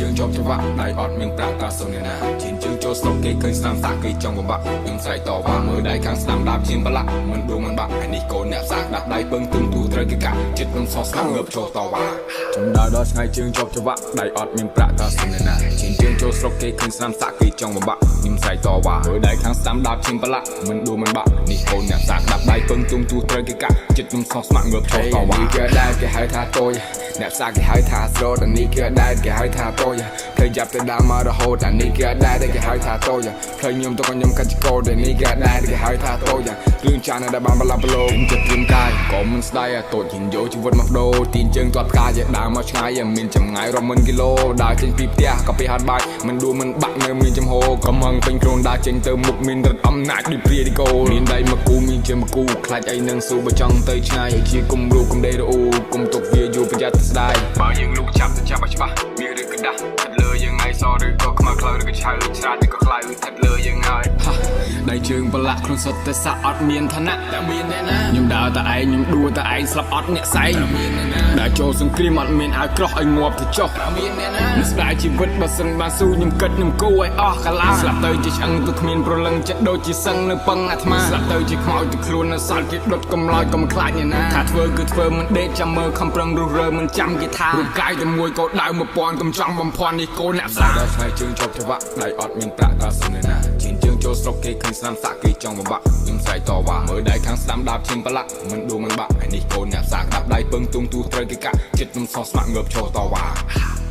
ជើងជាប់ច្រវាក់ដៃអត់មានប្រាក់តាសុនណាជិនជើងចូលស្រុកគេឃើញស្នាមសាក់គេចង់បំបាក់ខ្ញុំស្រែកតវ៉ាមើលដៃខាងស្ដាំដាបជាបលាក់មិនដួងមិនបាក់ឯនេះកូនអ្នកសាក់ដាក់ដៃពឹងទឹងទូត្រូវគេកាក់ចិត្តខ្ញុំសោះស្ងាត់ងើបចូលតវ៉ាចំដើរដល់ឆ្ងាយជើងជាប់ច្រវាក់ដៃអត់មានប្រាក់តាសុនណាជិនជើងចូលស្រុកគេឃើញស្នាមសាក់គេចង់បំបាក់ខ្ញុំស្រែកតវ៉ាមើលដៃខាងស្ដាំដាបជាបលាក់មិនដួងមិនបាក់នេះកូនអ្នកសាក់ដាក់ដៃពឹងទឹងទូត្រូវគេកាក់ចិត្តខ្ញុំសោះស្ងាត់ងើបចូលតវ៉ាគេដែរគេហៅថាតូចអ្នកសាគេហៅថាស្រោតអានេះគេដែរគេហៅថាតូចផ្លូវយ៉ាប់ទៅដើមមករហូតអានេះគេដែរគេហៅថាតូចផ្លូវខ្ញុំទៅខ្ញុំកាត់ចកោអានេះគេដែរគេហៅថាតូចរឿងចានដែលបានបលាប់បលោចិត្តព្រៀមកាយក៏មិនស្ដាយតូចហ៊ានយកជីវិតមកដូរទីនជើងទាត់ផ្កាយដើរមកឆ្ងាយមានចម្ងាយរាប់ម៉ឺនគីឡូដើរចេញពីផ្ទះក៏ពេលហាត់បាយមិនដួលមិនបាក់នៅមានចំហកំងពេញខ្លួនដើរចេញទៅមុខមានរត់អំណាចដូចព្រាឌីកូមានដៃមកគូមានជាមកគូខ្លាចអីនឹងស៊ូបើចង់ទៅឆ្ងាយជាគុំរូបគុំដេរអ៊ូគុំទុកវាយូរប្រយ័ត្នស្ដាយបើយើងលូកចាប់ទៅចាប់ឲ្យច្បាស់មានឬកដាស់ថិតលើយើងឯងសឬក៏ខ្មៅខ្លៅឬក៏ឆៅឆ្លាតឬក៏ខ្លៅថិតលើយើងហើយដៃជើងប្រឡាក់ខ្លួនសុទ្ធតែសាក់អត់មានឋានៈតែមានអ្នកណាខ្ញុំដើរតែឯងខ្ញុំដួលតែឯងស្លាប់អត់អ្នកសែងមានអ្នកណាដើរចូលសង្គ្រាមអត់មានឲ្យក្រោះឲ្យងាប់ទៅចុះមានអ្នកណាមិនស្ដាយជីវិតបើសិនបានស៊ូខ្ញុំគិតខ្ញុំគូឲ្យអស់កាលាស្លាប់ទៅជាឆ្អឹងទៅគ្មានប្រលឹងចិត្តដូចជាសឹងនៅពឹងអាត្មាស្លាប់ទៅជាខ្មោចទៅខ្លួននៅសល់គេដុតកំឡោចក៏មិនខ្លាចអ្នកណាថាធ្វើគឺធ្វើមិនដេកចាំមើលខំប្រឹងរុះរើមិនចាំគេថារូបកាយតែមួយក៏ដៅ1000កំចង់បំភាន់នេះកូនអ្នកសាដល់ឆ្ងាយជើងជាប់ច្រវាក់ដៃអត់មានប្រាក់តាសុនណាជិនជើងចូលស្រុកគេឃើញស្នាមសាក់គេចង់បំបាក់ខ្ញុំស្រែកតវ៉ាមើលដៃខាងស្ដាំដាបឈាមប្រឡាក់មិនដួលមិនបាក់ឯនេះកូនអ្នកសាក់ដាក់ដៃពឹងទុងទូត្រូវគេកាក់ចិត្តខ្ញុំសោះស្មាក់ងើបចូលតវ៉ា